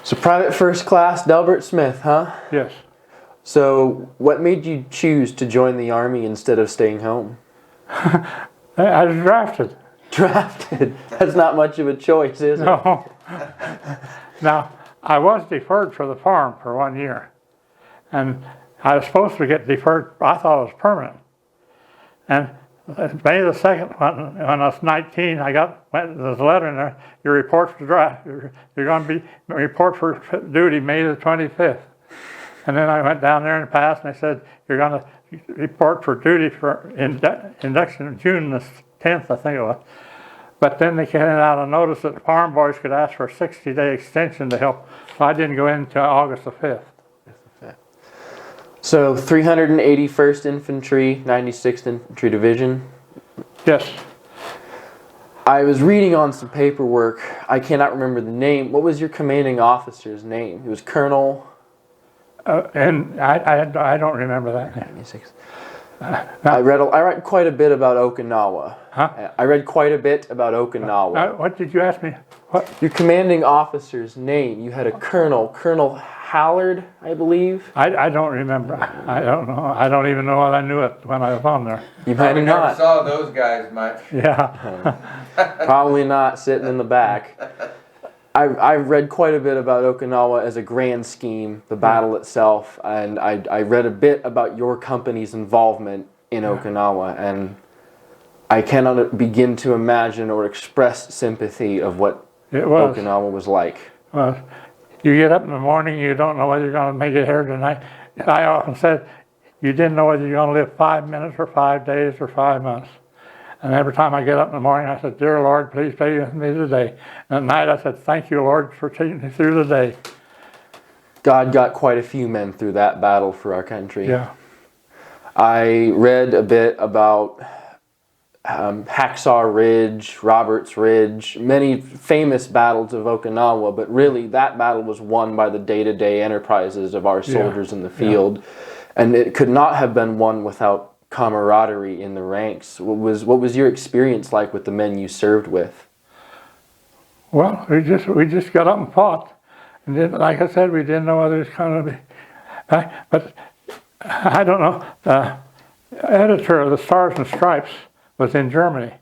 So Private First Class Delbert Smith, huh? Yes. So what made you choose to join the Army instead of staying home? I was drafted. Drafted? That's not much of a choice, is it? No. Now, I was deferred for the farm for 1 year. And I was supposed to get deferred. I thought it was permanent. And May the 2nd, when I was 19, there's a letter in there, your report for draft, you're going to be report for duty May the 25th. And then I went down there and passed, and they said, you're going to report for duty for induction June the 10th, I think it was. But then they handed out a notice that the farm boys could ask for a 60-day extension to help. So I didn't go in until August the 5th. So 381st Infantry, 96th Infantry Division? Yes. I was reading on some paperwork. I cannot remember the name. What was your commanding officer's name? It was Colonel... And I don't remember that. 96. I read quite a bit about Okinawa. Huh? I read quite a bit about Okinawa. What did you ask me? What? Your commanding officer's name. You had a Colonel Hallard, I believe. I don't remember. I don't know. I don't even know what I knew it when I was on there. You might have never not. saw those guys much. Yeah. Probably not, sitting in the back. I read quite a bit about Okinawa as a grand scheme, the battle itself, and I read a bit about your company's involvement in Okinawa, and I cannot begin to imagine or express sympathy of what Okinawa was like. Well, you get up in the morning, you don't know whether you're going to make it here tonight. I often said you didn't know whether you're going to live 5 minutes or 5 days or 5 months. And every time I get up in the morning, I said, Dear Lord, please be with me today. And at night, I said, thank you, Lord, for taking me through the day. God got quite a few men through that battle for our country. Yeah. I read a bit about Hacksaw Ridge, Roberts Ridge, many famous battles of Okinawa, but really that battle was won by the day-to-day enterprises of our soldiers in the field. Yeah. And it could not have been won without camaraderie in the ranks. What was your experience like with the men you served with? Well, we just got up and fought, and then, like I said, we didn't know whether it was going to be. But I don't know. The editor of the Stars and Stripes was in Germany,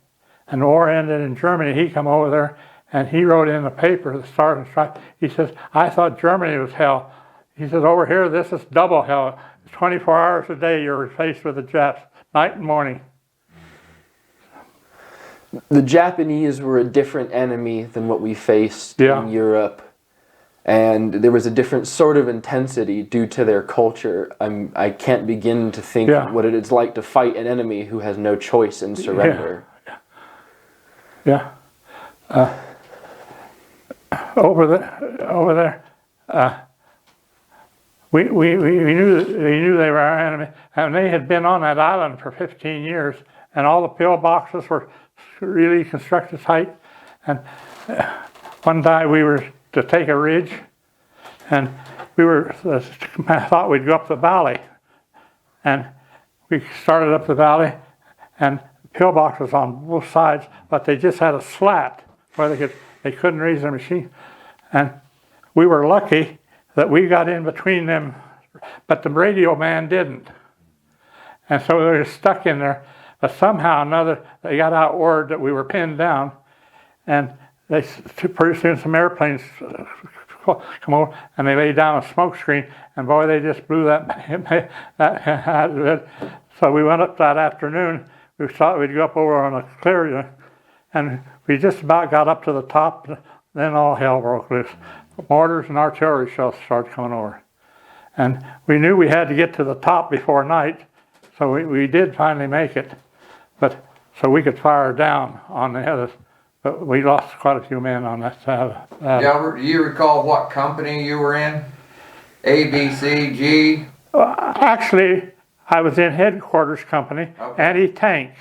and the war ended in Germany. He come over there, and he wrote in the paper, the Stars and Stripes. He says, "I thought Germany was hell." He says, "Over here, this is double hell. 24 hours a day, you're faced with the Japs, night and morning." The Japanese were a different enemy than what we faced in Europe. And there was a different sort of intensity due to their culture. I can't begin to think what it is like to fight an enemy who has no choice in surrender. Over there. We knew they were our enemy, and they had been on that island for 15 years, and all the pillboxes were really constructed tight. And one day we were to take a ridge, and I thought we'd go up the valley, and we started up the valley, and pillboxes on both sides, but they just had a slat where they couldn't raise their machine, and we were lucky that we got in between them, but the radio man didn't. And so we were stuck in there. But somehow or another, they got out word that we were pinned down, and they pretty soon some airplanes come over, and they laid down a smoke screen, and boy, they just blew that. So we went up that afternoon. We thought we'd go up over on a clear, and we just about got up to the top. Then all hell broke loose. Mortars and artillery shells started coming over. And we knew we had to get to the top before night, so we did finally make it. But so we could fire down on the others. But we lost quite a few men on that side. Delbert, do you recall what company you were in? A, B, C, G? Well, actually, I was in headquarters company, anti-tank.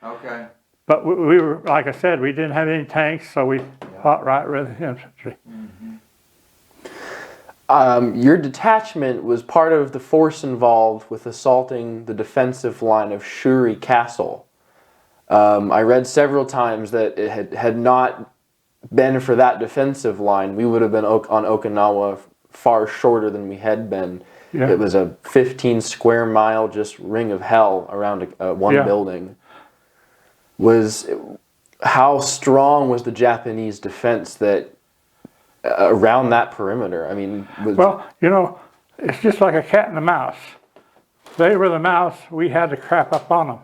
Okay. But we were, like I said, we didn't have any tanks, so we fought right with the infantry. Your detachment was part of the force involved with assaulting the defensive line of Shuri Castle. I read several times that it had not been for that defensive line, we would have been on Okinawa far shorter than we had been. Yeah. It was a 15 square mile just ring of hell around one Yeah. building. How strong was the Japanese defense that around that perimeter? I mean, well, it's just like a cat and a mouse. They were the mouse, we had to crap up on them.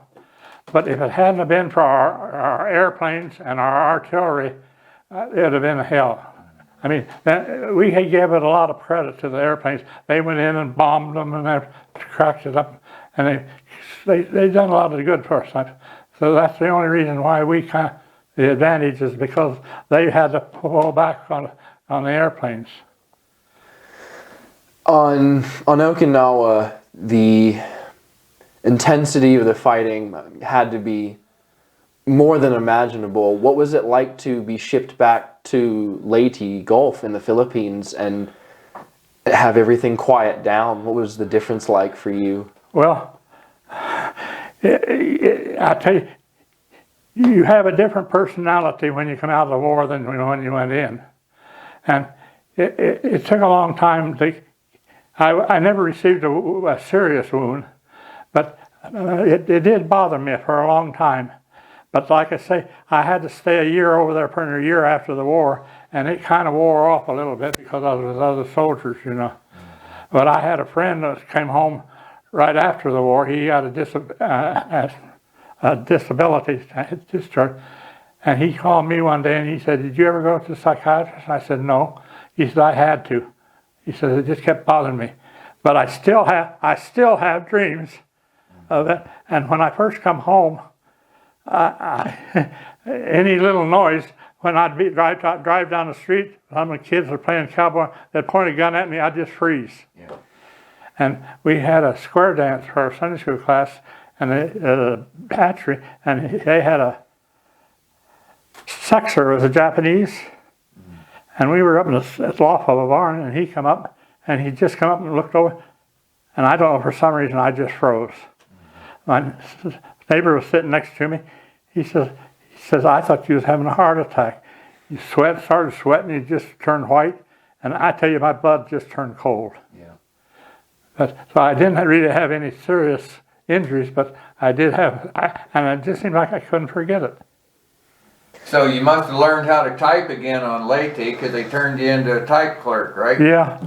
But if it hadn't have been for our airplanes and our artillery, it would have been hell. I mean, we had given it a lot of credit to the airplanes. They went in and bombed them and they cracked it up, and they done a lot of good for us. So that's the only reason why the advantage is because they had to pull back on the airplanes. On Okinawa, the intensity of the fighting had to be more than imaginable. What was it like to be shipped back to Leyte Gulf in the Philippines and have everything quiet down? What was the difference like for you? Well, I tell you, you have a different personality when you come out of the war than when you went in. And it took a long time I never received a serious wound, but it did bother me for a long time. But like I say, I had to stay a year over there, for a year after the war, and it kind of wore off a little bit because I was with other soldiers, But I had a friend that came home right after the war. He had a disability discharge, and he called me one day and he said, "Did you ever go to the psychiatrist?" And I said, "No." He said, "I had to." He said, "It just kept bothering me, but I still have dreams of it." And when I first come home, any little noise, when I'd drive down the street, some of the kids were playing cowboy, they'd point a gun at me, I'd just freeze. Yeah. And we had a square dance for our Sunday school class, and the hatchery, and they had a sexer was a Japanese, and we were up in the loft of a barn, and he come up, and he just come up and looked over, and I don't know, for some reason I just froze. My neighbor was sitting next to me. He says, "I thought you was having a heart attack." You started sweating, you just turned white, and I tell you, my blood just turned cold. Yeah. So I didn't really have any serious injuries, but I did have, and it just seemed like I couldn't forget it. So you must have learned how to type again on Leyte because they turned you into a type clerk, right? Yeah.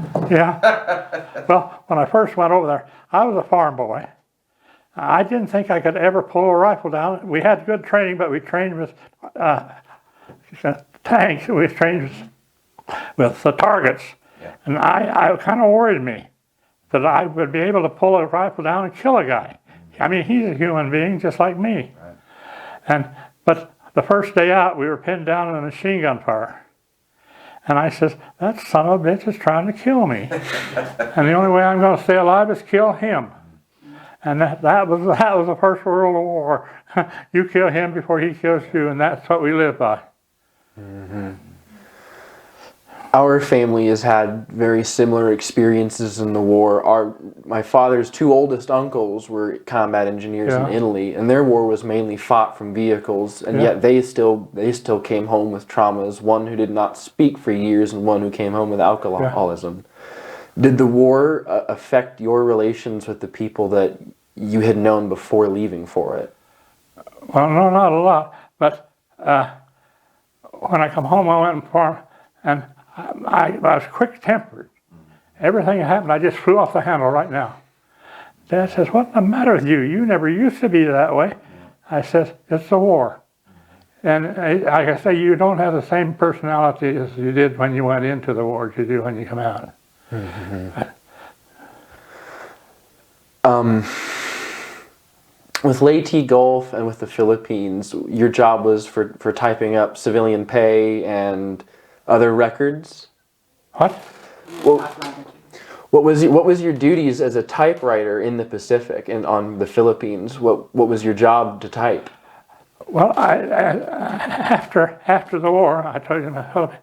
Well, when I first went over there, I was a farm boy. I didn't think I could ever pull a rifle down. We had good training, but we trained with tanks. We trained with the targets. Yeah. And I kind of worried me that I would be able to pull a rifle down and kill a guy. I mean, he's a human being just like me. Right. But the first day out, we were pinned down in a machine gun fire. And I says, "That son of a bitch is trying to kill me. And the only way I'm going to stay alive is kill him." And that was the First World War. You kill him before he kills you, and that's what we live by. Mm-hmm. Our family has had very similar experiences in the war. My father's two oldest uncles were combat engineers in Italy, and their war was mainly fought from vehicles, and yet they still came home with traumas. One who did not speak for years, and one who came home with alcoholism. Yeah. Did the war affect your relations with the people that you had known before leaving for it? Well, no, not a lot. But when I come home, I went and farmed, and I was quick-tempered. Everything that happened, I just flew off the handle right now. Dad says, "What's the matter with you? You never used to be that way." I says, "It's the war." And like I say, you don't have the same personality as you did when you went into the war as you do when you come out. Mm-hmm. With Leyte Gulf and with the Philippines, your job was for typing up civilian pay and other records? What? Well, what was your duties as a typewriter in the Pacific and on the Philippines? What was your job to type? Well, after the war, I told you in the Philippines,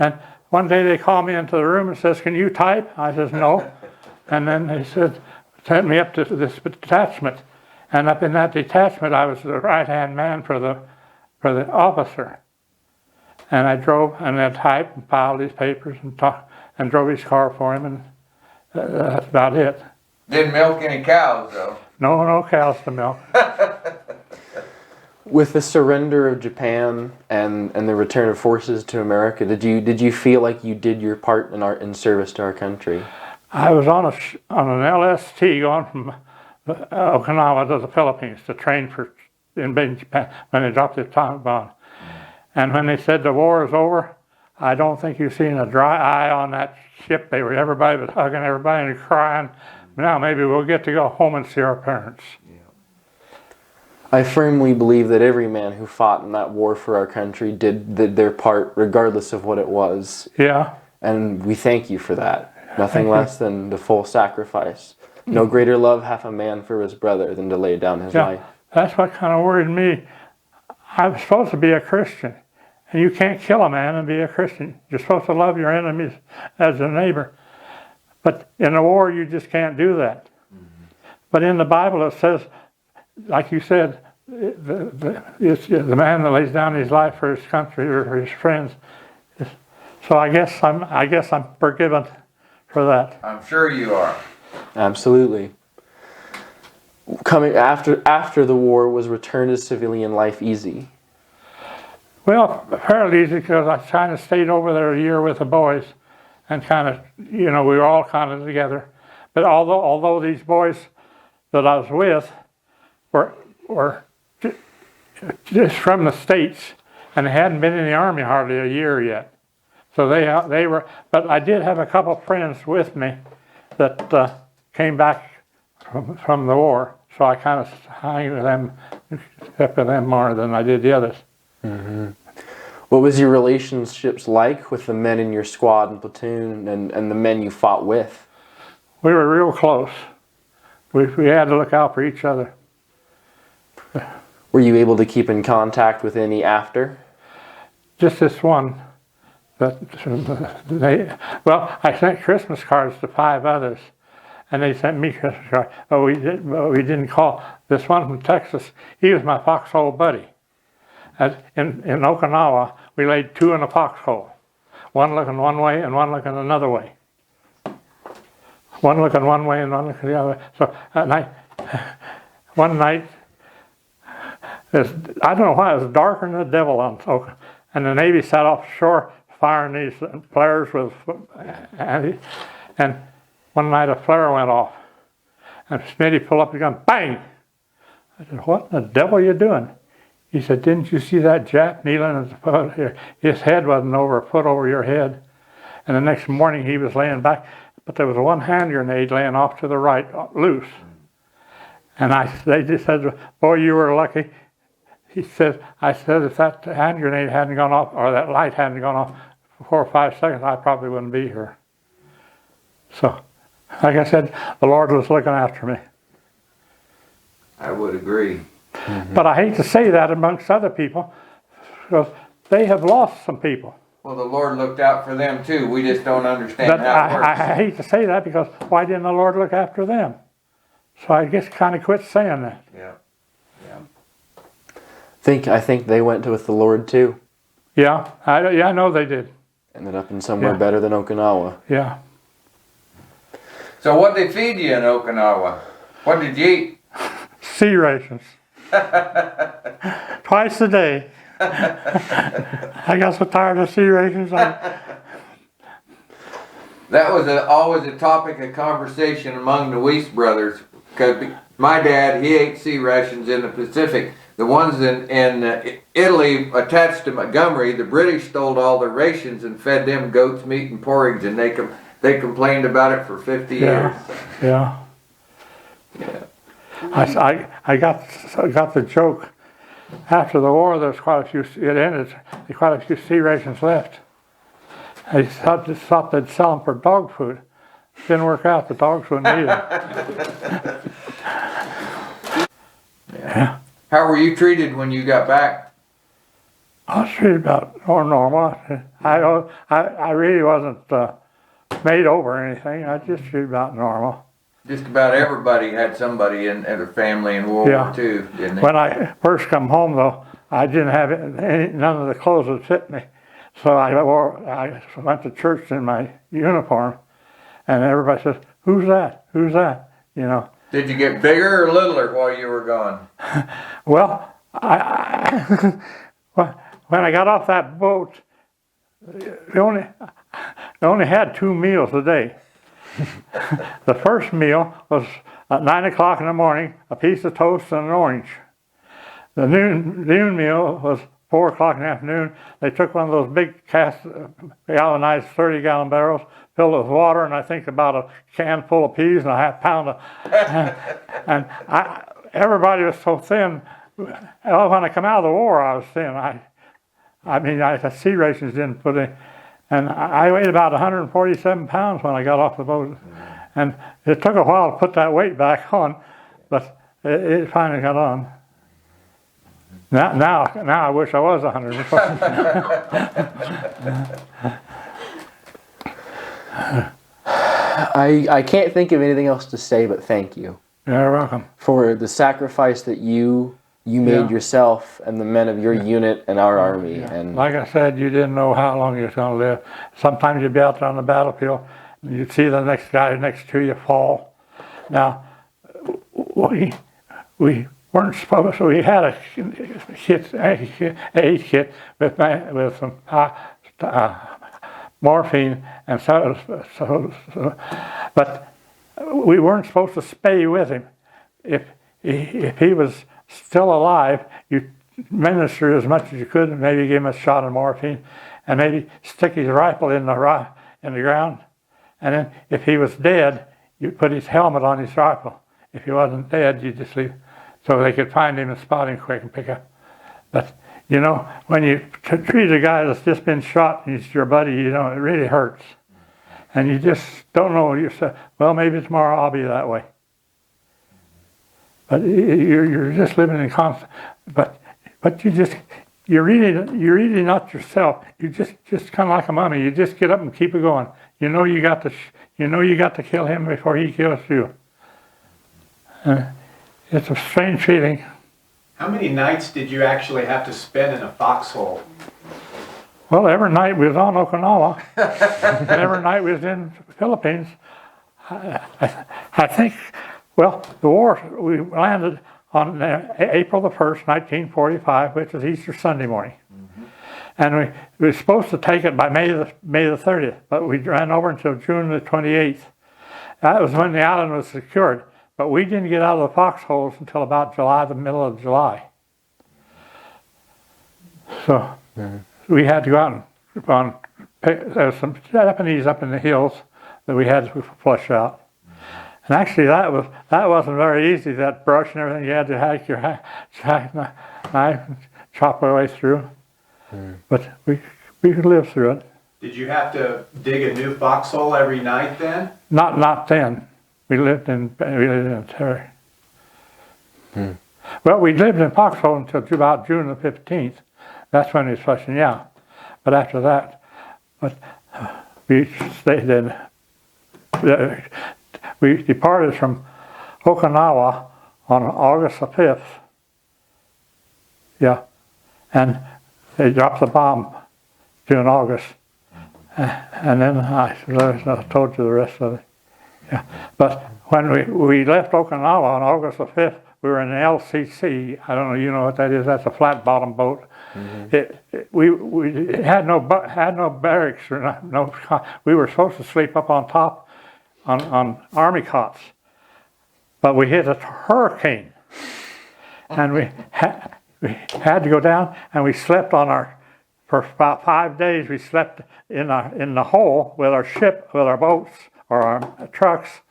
and one day they called me into the room and says, "Can you type?" I says, "No." And then they sent me up to this detachment. And up in that detachment, I was the right-hand man for the officer. And I drove and then typed and filed his papers and talked and drove his car for him, and that's about it. Didn't milk any cows though. No cows to milk. With the surrender of Japan and the return of forces to America, did you feel like you did your part in service to our country? I was on an LST going from Okinawa to the Philippines to train for invading Japan when they dropped the atomic bomb. And when they said the war is over, I don't think you've seen a dry eye on that ship. Everybody was hugging everybody and crying. Now maybe we'll get to go home and see our parents. I firmly believe that every man who fought in that war for our country did their part, regardless of what it was. Yeah. And we thank you for that. Nothing less than the full sacrifice. No greater love hath a man for his brother than to lay down his life. That's what kind of worried me. I was supposed to be a Christian. And you can't kill a man and be a Christian. You're supposed to love your enemies as a neighbor. But in a war, you just can't do that. Mm-hmm. But in the Bible, it says, like you said, it's the man that lays down his life for his country or for his friends. So I guess I'm forgiven for that. I'm sure you are. Absolutely. Coming after the war, was return to civilian life easy? Well, fairly easy, because I kind of stayed over there a year with the boys, and kind of, we were all kind of together. But although these boys that I was with were just from the States, and they hadn't been in the Army hardly a year yet, so they were. But I did have a couple friends with me that came back from the war, so I kind of hung with them, kept with them more than I did the others. Mm-hmm. What was your relationships like with the men in your squad and platoon and the men you fought with? We were real close. We had to look out for each other. Were you able to keep in contact with any after? Just this one. I sent Christmas cards to 5 others, and they sent me Christmas cards. But we didn't call. This one from Texas, he was my foxhole buddy. In Okinawa, we laid 2 in a foxhole, one looking one way and one looking another way. One looking one way and one looking the other way. So one night, I don't know why, it was darker than the devil on Okinawa, and the Navy sat offshore firing these flares with, and one night a flare went off, and Smitty pulled up the gun, bang! I said, what in the devil are you doing? He said, didn't you see that Jap kneeling at the foot here? His head wasn't over a foot over your head. And the next morning he was laying back, but there was one hand grenade laying off to the right, loose. And they just said, boy, you were lucky. I said, if that hand grenade hadn't gone off, or that light hadn't gone off for 4 or 5 seconds, I probably wouldn't be here. So, like I said, the Lord was looking after me. I would agree. Mm-hmm. But I hate to say that amongst other people, because they have lost some people. Well, the Lord looked out for them too. We just don't understand how it works. I hate to say that, because why didn't the Lord look after them? So I just kind of quit saying that. Yeah. I think they went with the Lord too. Yeah, I know they did. Ended up in somewhere better than Okinawa. Yeah. So what they feed you in Okinawa? What did you eat? Sea rations. Twice a day. I got so tired of sea rations. That was always a topic of conversation among the Weiss brothers. Because my dad, he ate sea rations in the Pacific. The ones in Italy attached to Montgomery, the British stole all their rations and fed them goat's meat and porridge, and they complained about it for 50 years. Yeah. I got the joke. After the war, there's quite a few. It ended. There's quite a few sea rations left. I thought they'd sell them for dog food. Didn't work out. The dogs wouldn't eat them. Yeah. How were you treated when you got back? I was treated about normal. I really wasn't made over or anything. I just treated about normal. Just about everybody had somebody in their family in World War II, didn't they? When I first come home, though, I didn't have none of the clothes that fit me. So I went to church in my uniform, and everybody says, "Who's that? Who's that?" You know. Did you get bigger or littler while you were gone? Well, when I got off that boat, we only had 2 meals a day. The first meal was at 9 o'clock in the morning, a piece of toast and an orange. The noon meal was 4 o'clock in the afternoon. They took one of those big galvanized 30-gallon barrels, filled it with water, and I think about a can full of peas and a half pound of, and everybody was so thin. Well, when I come out of the war, I was thin. I mean, the sea rations didn't put in, and I weighed about 147 pounds when I got off the boat, and it took a while to put that weight back on, but it finally got on. Now I wish I was 140. I can't think of anything else to say but thank you. You're welcome. For the sacrifice that you made yourself and the men of your unit and our army. Yeah. And like I said, you didn't know how long you was going to live. Sometimes you'd be out there on the battlefield, and you'd see the next guy next to you fall. Now, we weren't supposed to. We had a aid kit with some morphine and so, but we weren't supposed to stay with him. If he was still alive, you minister as much as you could, and maybe give him a shot of morphine, and maybe stick his rifle in the ground. And then, if he was dead, you put his helmet on his rifle. If he wasn't dead, you just leave, so they could find him and spot him quick and pick up. But you know, when you treat a guy that's just been shot and he's your buddy, you know, it really hurts, and you just don't know. You say, well, maybe tomorrow I'll be that way. But you're just living in constant. But you're really not yourself. You just kind of like a mummy. You just get up and keep it going. You know you got to kill him before he kills you. It's a strange feeling. How many nights did you actually have to spend in a foxhole? Well, every night we was on Okinawa, and every night we was in the Philippines. I think. Well, the war, we landed on April the 1st, 1945, which is Easter Sunday morning. Mm-hmm. And we were supposed to take it by May the 30th, but we ran over until June the 28th. That was when the island was secured, but we didn't get out of the foxholes until about the middle of July. So we had to go out and there's some Japanese up in the hills that we had to flush out. And actually, that wasn't very easy. That brush and everything, you had to hack your knife and chop our way through. But we could live through it. Did you have to dig a new foxhole every night then? Not then. We lived in terror. Well, we lived in foxhole until about June the 15th. That's when we was flushing out. But after that, we stayed in. We departed from Okinawa on August the 5th. Yeah. And they dropped the bomb during August. And then I told you the rest of it. Yeah. But when we left Okinawa on August the 5th, we were in an LCC. I don't know, you know what that is? That's a flat bottom boat. Mm-hmm. We had no barracks or no. We were supposed to sleep up on top on army cots, but we hit a hurricane, and we had to go down, and we slept for about 5 days. We slept in the hole with our boats or our trucks,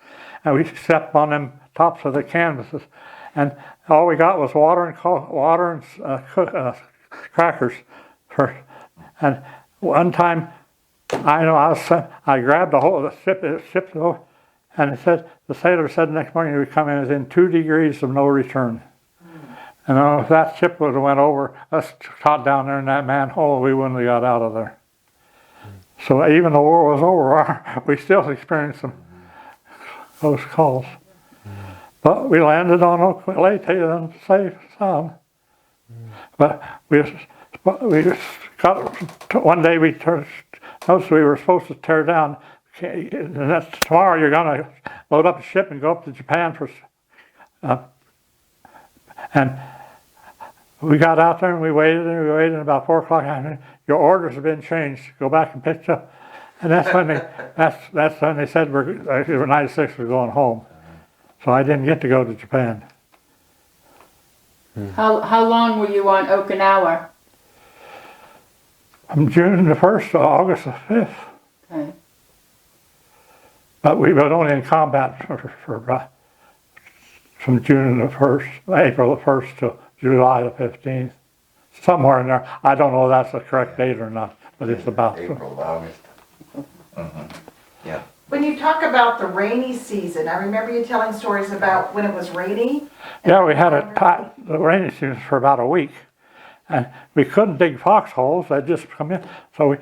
and we slept on them tops of the canvases, and all we got was water and crackers. And one time, I grabbed the whole ship, and the sailor said the next morning we come in within 2 degrees of no return. And if that ship would have went over us, caught down there in that manhole, we wouldn't have got out of there. So even though the war was over, we still experienced some close calls. But we landed on Leyte and safe sound. But we were Well, we just got, one day we noticed we were supposed to tear down. Okay, and that's tomorrow. You're gonna load up a ship and go up to Japan for. And we got out there and we waited and we waited. And about 4 o'clock, your orders have been changed. Go back and pick up. And that's when they said we're 96. We're going home. So I didn't get to go to Japan. How long were you on Okinawa? From June the 1st to August the 5th. Okay. But we were only in combat from June the 1st, April the 1st to July the 15th. Somewhere in there. I don't know if that's the correct date or not, but it's about. April, August. Yeah. When you talk about the rainy season, I remember you telling stories about when it was rainy. Yeah, we had the rainy season for about a week. And we couldn't dig foxholes, they'd just come in. So we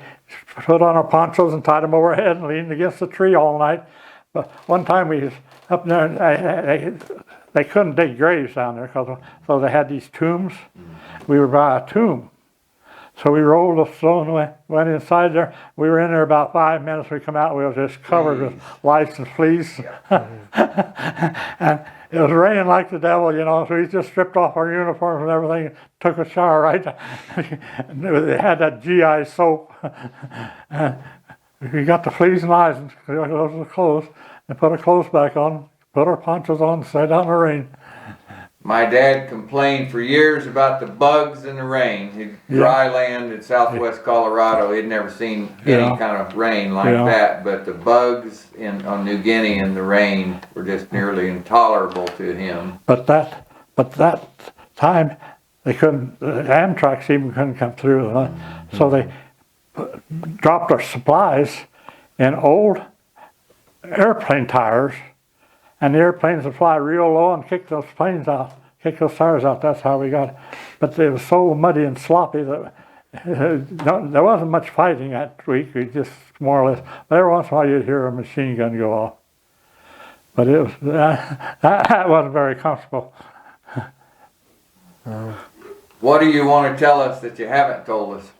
put on our ponchos and tied them overhead and leaned against the tree all night. But one time we was up there, and they couldn't dig graves down there, so they had these tombs. We were by a tomb. So we rolled the stone and went inside there. We were in there about 5 minutes. We come out, we were just covered with lice and fleas. And it was raining like the devil, you know, so we just stripped off our uniforms and everything and took a shower right there. They had that GI soap. And we got the fleas and lice and those were the clothes and put our clothes back on, put our ponchos on, and sat down in the rain. My dad complained for years about the bugs in the rain. Dry land in southwest Colorado, he'd never seen any kind of rain like that. But the bugs on New Guinea in the rain were just nearly intolerable to him. But that time they couldn't. The Amtrak's even couldn't come through, so they dropped our supplies in old airplane tires. And the airplanes would fly real low and kick those tires out. That's how we got it. But it was so muddy and sloppy that there wasn't much fighting that week. We just more or less, every once in a while you'd hear a machine gun go off. But it was that wasn't very comfortable. What do you want to tell us that you haven't told us?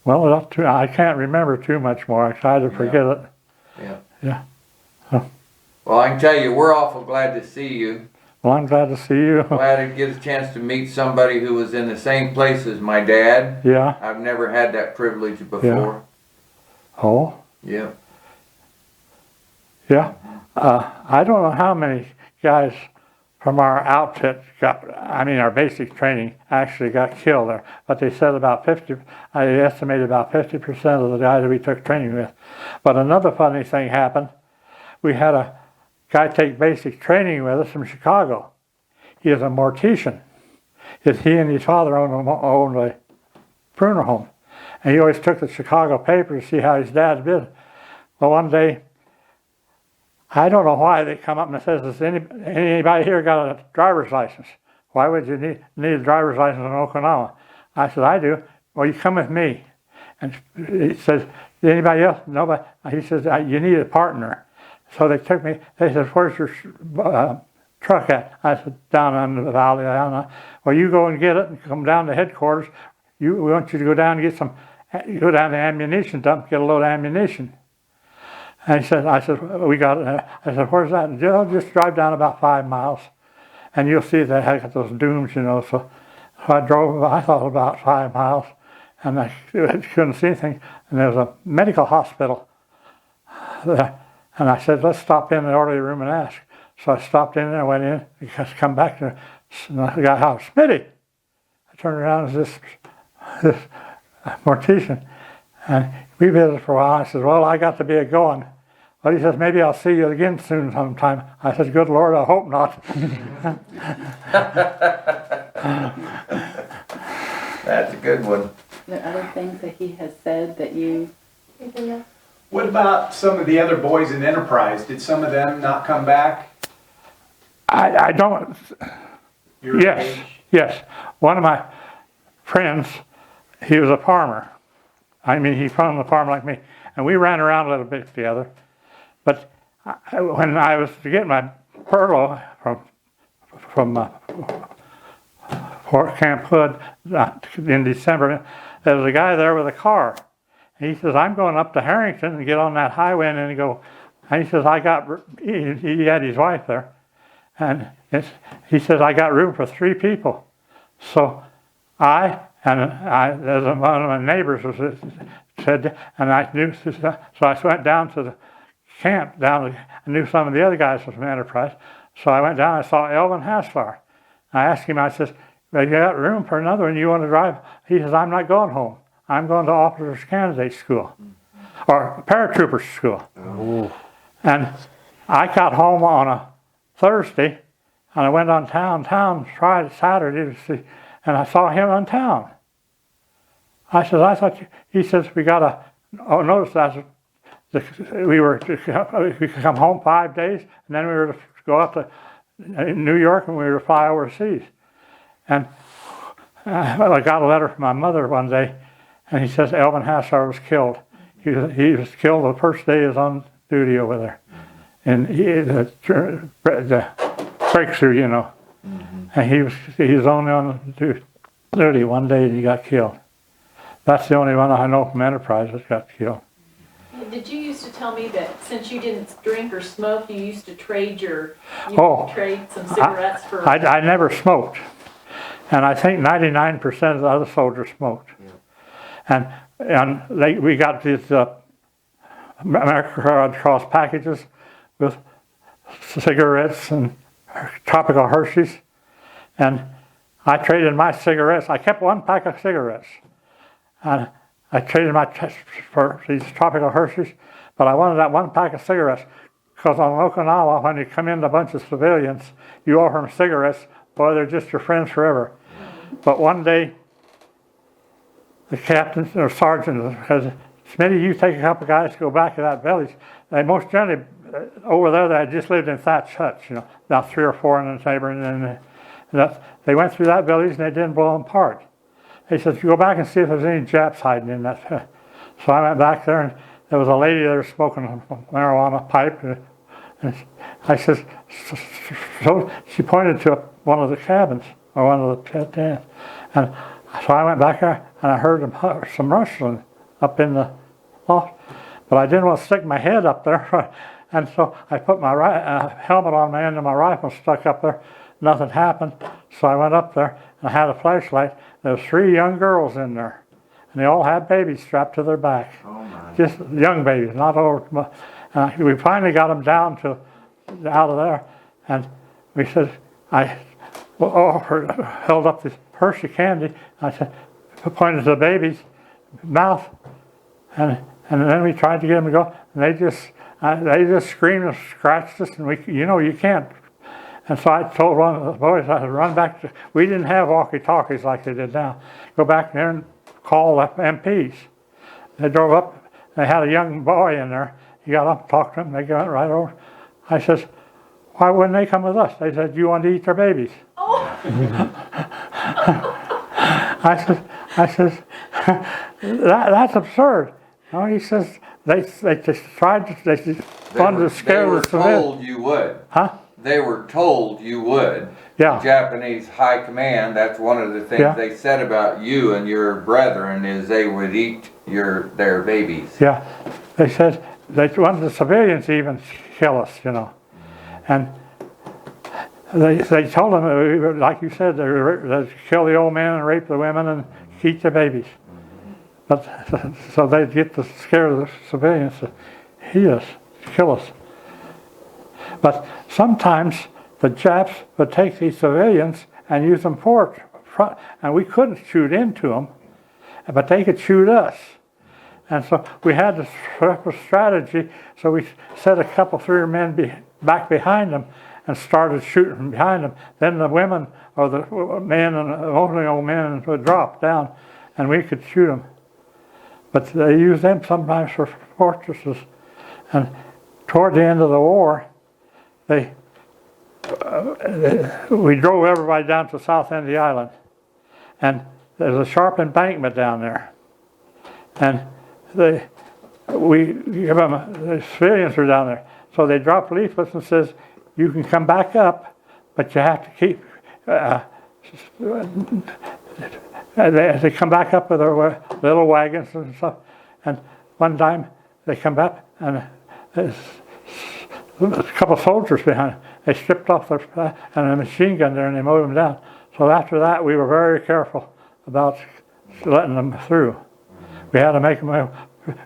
Well, I can't remember too much more. I try to forget it. Yeah. Yeah. Well, I can tell you, we're awful glad to see you. Well, I'm glad to see you. Glad to get a chance to meet somebody who was in the same place as my dad. Yeah. I've never had that privilege before. Oh. Yeah. Yeah. I don't know how many guys from our outfit our basic training actually got killed there. But they said I estimated about 50% of the guys that we took training with. But another funny thing happened. We had a guy take basic training with us from Chicago. He is a mortician. He and his father owned a pruner home. And he always took the Chicago paper to see how his dad did. Well, one day, I don't know why they come up and says, "Has anybody here got a driver's license? Why would you need a driver's license in Okinawa?" I said, "I do." "Well, you come with me." And he says, "Anybody else?" "Nobody." He says, "You need a partner." So they took me, they said, "Where's your truck at?" I said, "Down under the valley." "Well, you go and get it and come down to headquarters. We want you to go down and go down to the ammunition dump, get a load of ammunition." And I said, "We got it." I said, "Where's that?" And just drive down about 5 miles and you'll see that I got those dunes, you know. So I drove, I thought about 5 miles and I couldn't see anything. And there was a medical hospital there. And I said, "Let's stop in the orderly room and ask." So I stopped in there, went in, and just come back to the guy house. "Smitty!" I turned around, and this mortician. And we visited for a while. I said, "Well, I got to be going." Well, he says, "Maybe I'll see you again soon sometime." I said, "Good Lord, I hope not." That's a good one. Are there other things that he has said that you... What about some of the other boys in Enterprise? Did some of them not come back? I don't. Your age? Yes. One of my friends, he was a farmer. I mean, he farmed the farm like me. And we ran around a little bit together. But when I was to get my furlough from Fort Camp Hood in December. There was a guy there with a car. He says, I'm going up to Harrington and get on that highway and then go. And he says, he had his wife there. And he says, I got room for 3 people. So there's one of my neighbors said, and I knew, so I went down to the camp, I knew some of the other guys from Enterprise. So I went down, I saw Elvin Hassler. I asked him, I says, well, you got room for another one, you want to drive? He says, I'm not going home. I'm going to officers candidate school, or paratrooper school. Oh. And I got home on a Thursday, and I went on town Friday, Saturday to see, and I saw him on town. I thought, he says, we got to, notice that we could come home 5 days, and then we were to go up to New York, and we were to fly overseas. And I got a letter from my mother one day, and he says Elvin Hassler was killed. He was killed the first day he was on duty over there. And the breakthrough, you know. Mm-hmm. And he was only on duty one day and he got killed. That's the only one I know from Enterprise that got killed. Did you used to tell me that since you didn't drink or smoke, you used to trade trade some cigarettes for... I never smoked. And I think 99% of the other soldiers smoked. Yeah. And we got these American Red Cross packages with cigarettes and tropical Hershey's. And I traded my cigarettes. I kept 1 pack of cigarettes. And I traded my for these tropical Hershey's, but I wanted that 1 pack of cigarettes because on Okinawa, when you come in a bunch of civilians, you offer them cigarettes, boy, they're just your friends forever. But one day, the captain or sergeant says, Smitty, you take a couple guys to go back to that village. They most generally, over there, they had just lived in thatched huts, you know, about 3 or 4 in the neighborhood. And they went through that village and they didn't blow them apart. He says, you go back and see if there's any Japs hiding in that. So I went back there and there was a lady there smoking a marijuana pipe. And I says, so she pointed to one of the cabins or one of the tents. And so I went back there and I heard some rustling up in the loft. But I didn't want to stick my head up there. And so I put my helmet on my end of my rifle, stuck up there. Nothing happened. So I went up there and I had a flashlight. There was 3 young girls in there. And they all had babies strapped to their back. Oh my. Just young babies, not over. We finally got them down to out of there. And we said, I held up this Hershey candy. I said, pointed to the baby's mouth. And then we tried to get them to go. And they just screamed and scratched us. And you can't. And so I told one of the boys, I said, run back to, we didn't have walkie-talkies like they did now. Go back there and call the MPs. They drove up, they had a young boy in there. He got up and talked to them, they went right over. I says, why wouldn't they come with us? They said, you want to eat their babies. Oh. I says, that's absurd. No, he says, they just tried to, they wanted to scare us. They were told you would. Huh? They were told you would. Yeah. The Japanese high command, that's one of the things they said about you and your brethren is they would eat their babies. Yeah. They said they wanted the civilians to even kill us, you know. And they told them, like you said, they'd kill the old men and rape the women and eat the babies. But so they'd get to scare the civilians to eat us, kill us. But sometimes the Japs would take these civilians and use them for front, and we couldn't shoot into them, but they could shoot us. And so we had this strategy, so we set a couple, 3 men back behind them and started shooting from behind them. Then the women or the men and only old men would drop down and we could shoot them. But they used them sometimes for fortresses. And toward the end of the war, we drove everybody down to the south end of the island. And there's a sharp embankment down there. And the civilians are down there. So they dropped leaflets and says, you can come back up, but you have to keep they come back up with their little wagons and stuff. And one time they come up and there's a couple of soldiers behind. They stripped off their and a machine gun there and they mowed them down. So after that, we were very careful about letting them through. We had to make them.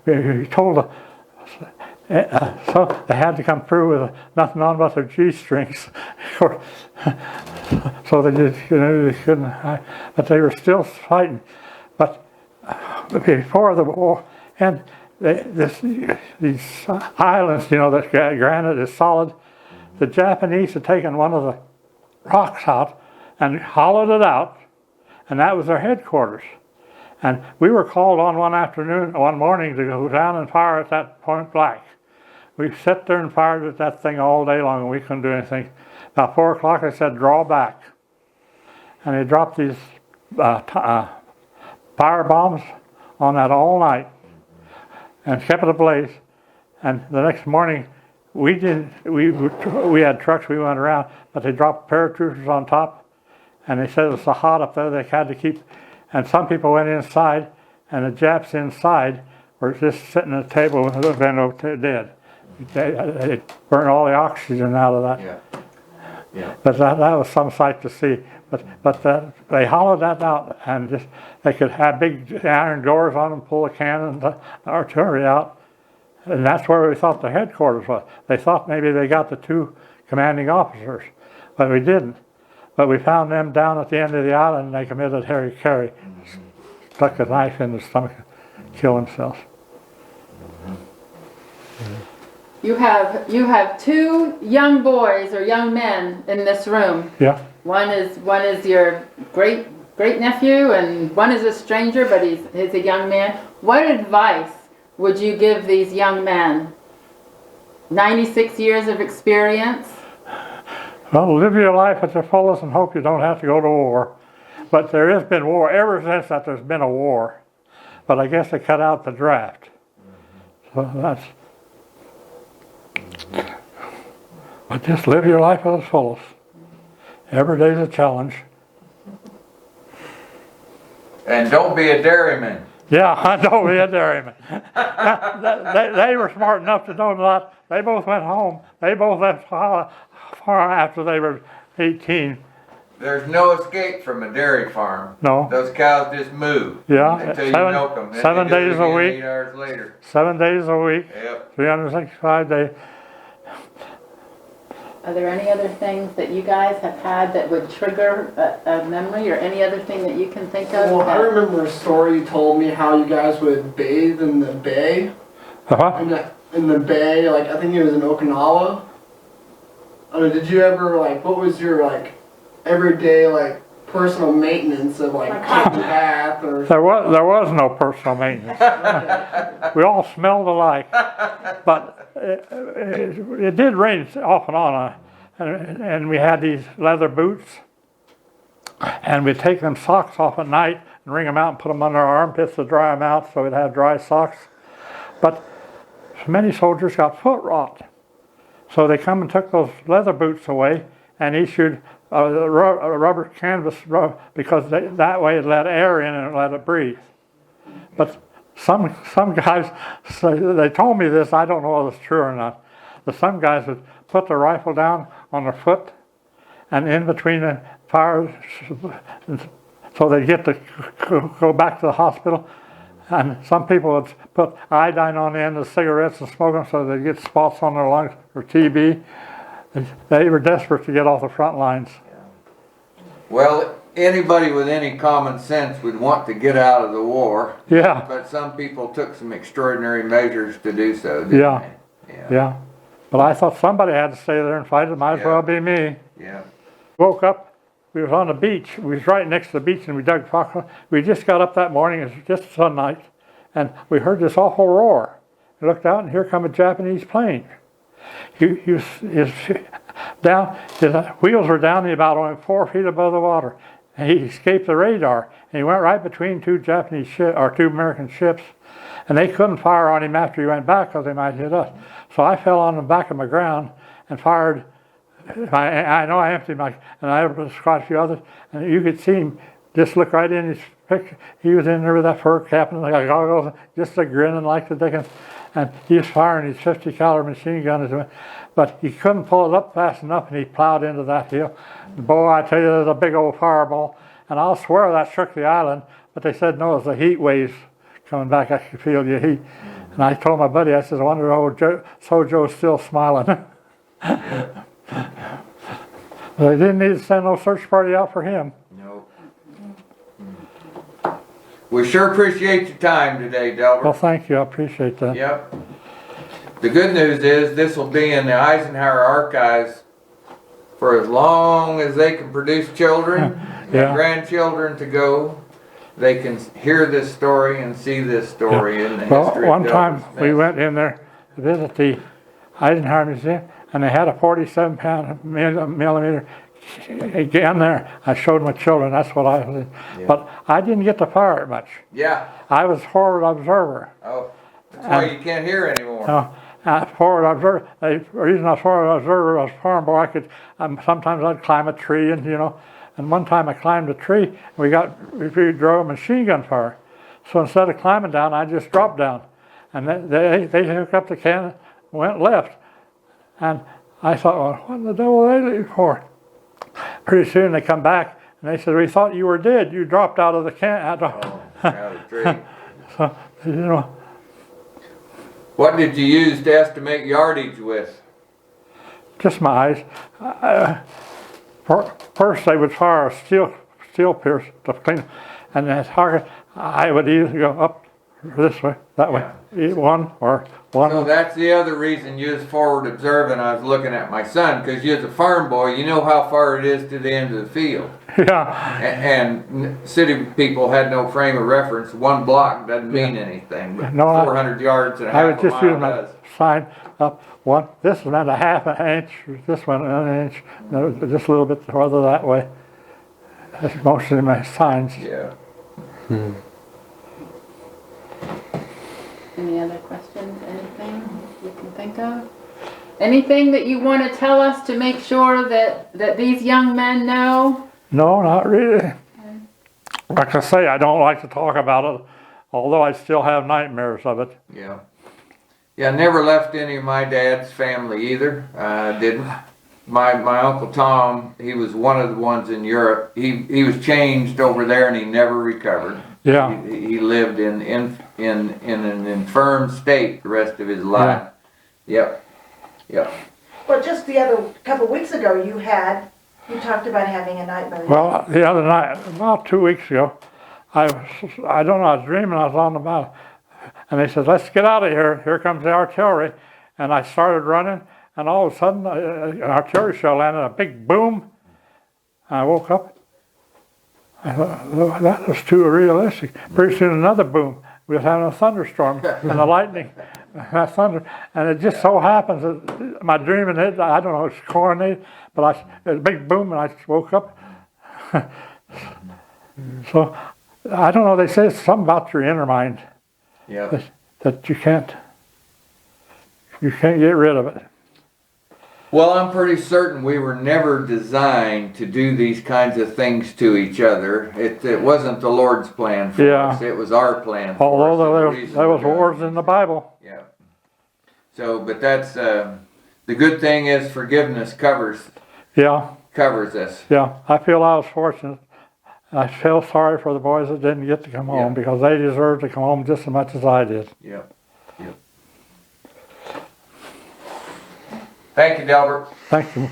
We told them. So they had to come through with nothing on but their G-strings. So they just, they couldn't, but they were still fighting. But before the war, and these islands, that granite is solid, the Japanese had taken one of the rocks out and hollowed it out, and that was their headquarters. And we were called on one morning to go down and fire at that point blank. We sat there and fired at that thing all day long, and we couldn't do anything. About 4 o'clock, they said, draw back. And they dropped these fire bombs on that all night and kept it ablaze. And the next morning, we had trucks, we went around, but they dropped paratroopers on top, and they said it was so hot up there they had to keep, and some people went inside, and the Japs inside were just sitting at a table with a vent dead. They burned all the oxygen out of that. Yeah. But that was some sight to see. But they hollowed that out, and just they could have big iron doors on them, pull the cannon, the artillery out, and that's where we thought the headquarters was. They thought maybe they got the 2 commanding officers, but we didn't. But we found them down at the end of the island, and they committed hara-kiri, stuck a knife in the stomach, and killed themselves. You have 2 young boys or young men in this room. Yeah. One is your great nephew, and one is a stranger, but he's a young man. What advice would you give these young men? 96 years of experience. Well, live your life at the fullest and hope you don't have to go to war. But there has been war ever since that there's been a war. But I guess they cut out the draft. So that's. But just live your life at the fullest. Every day's a challenge. And don't be a dairyman. Yeah, don't be a dairyman. They were smart enough to know that. They both went home. They both left far after they were 18. There's no escape from a dairy farm. No. Those cows just move. Yeah. Until you milk them. Then 7 they do it days a again week. 8 hours later. 7 days a week. Yep. 365 days. Are there any other things that you guys have had that would trigger a memory, or any other thing that you can think of? Well, I remember a story you told me how you guys would bathe in the bay. Uh-huh. In the bay, like I think it was in Okinawa. I mean, did you ever what was your everyday personal maintenance of taking a bath or? There was no personal maintenance. We all smelled alike, but it did rain off and on, and we had these leather boots, and we'd take them socks off at night and wring them out and put them under our armpits to dry them out, so we'd have dry socks. But many soldiers got foot rot, so they come and took those leather boots away and issued a rubber canvas because that way it let air in and let it breathe. But some guys, they told me this, I don't know whether it's true or not, but some guys would put the rifle down on their foot and in between the fires, so they get to go back to the hospital. And some people would put iodine on the end of cigarettes and smoke them so they get spots on their lungs or TB. They were desperate to get off the front lines. Well, anybody with any common sense would want to get out of the war. Yeah. But some people took some extraordinary measures to do so. Yeah. They? Yeah. But I thought somebody had to stay there and fight. It might as well be me. Yeah. Woke up. We was on the beach. We was right next to the beach, and we dug frogs. We just got up that morning. It was just sunlight, and we heard this awful roar. We looked out, and here come a Japanese plane. His wheels were down about only 4 feet above the water, and he escaped the radar. And he went right between 2 2 American ships, and they couldn't fire on him after he went back because they might hit us. So I fell on the back of my ground and fired I know I emptied my, and I was quite a few others, and you could see him just look right in his picture. He was in there with that fur cap and the goggles, just a grinning like the dickens. And he was firing his 50 caliber machine gun, but he couldn't pull it up fast enough, and he plowed into that hill. Boy, I tell you, there's a big old fireball, and I'll swear that shook the island. But they said no, it was the heat waves coming back. I could feel your heat. And I told my buddy, I said, I wonder old Sojo's still smiling. They didn't need to send no search party out for him. No. We sure appreciate your time today, Delbert. Well, thank you. I appreciate that. Yep. The good news is this will be in the Eisenhower archives for as long as they can produce children and grandchildren to go. They can hear this story and see this story in the history of one time Delbert we Smith. went in there to visit the Eisenhower Museum, and they had a 47-pound millimeter gun there. I showed my children. That's what I was in. Yeah. But I didn't get to fire it much. Yeah. I was forward observer. Oh, that's why you can't hear anymore. Forward observer. The reason I was forward observer, I was a farm boy. I could sometimes I'd climb a tree, and And one time I climbed a tree, and we drove a machine gun fire. So instead of climbing down, I just dropped down. And they hooked up the cannon, went left. And I thought, well, what in the devil are they leaving for? Pretty soon they come back, and they said, we thought you were dead. You dropped out of the cannon. Out of the tree. So, What did you use to estimate yardage with? just my eyes. First they would fire a steel pierce to clean, and then target. I would either go up this way, that way, one or one. So that's the other reason you was forward observing. I was looking at my son, because you're a farm boy. You know how far it is to the end of the field. Yeah. And city people had no frame of reference. One block doesn't mean anything, but No, 400 yards and a I half would a just use mile my does. sign up one. This went a half an inch. This went an inch. No, just a little bit further that way. That's mostly my signs. Yeah. Any other questions? Anything you can think of? Anything that you want to tell us to make sure that these young men know? No, not really. Like I say, I don't like to talk about it, although I still have nightmares of it. Yeah. Yeah, I never left any of my dad's family either. Didn't. My Uncle Tom, he was one of the ones in Europe. He was changed over there and he never recovered. Yeah. He lived in an infirm state the rest of his life. Yep. Well, just the other couple of weeks ago, you talked about having a nightmare. Well, the other night, about 2 weeks ago, I don't know, I was dreaming, I was on the mountain, and they said, let's get out of here. Here comes the artillery. And I started running, and all of a sudden, an artillery shell landed, a big boom. I woke up. I thought, oh, that was too realistic. Pretty soon, another boom. We was having a thunderstorm, and the lightning, that thunder. And it just so happens that my dreaming, I don't know, it's coordinated, but it was a big boom, and I woke up. So, I don't know, they say it's something about your inner mind. Yeah. That you can't get rid of it. Well, I'm pretty certain we were never designed to do these kinds of things to each other. It wasn't the Lord's plan for us. It was our plan for us. Although there was wars in the Bible. Yeah. So, but that's the good thing is forgiveness covers us. Yeah, I feel I was fortunate. I feel sorry for the boys that didn't get to come home because they deserved to come home just as much as I did. Yeah. Thank you, Delbert. Thank you.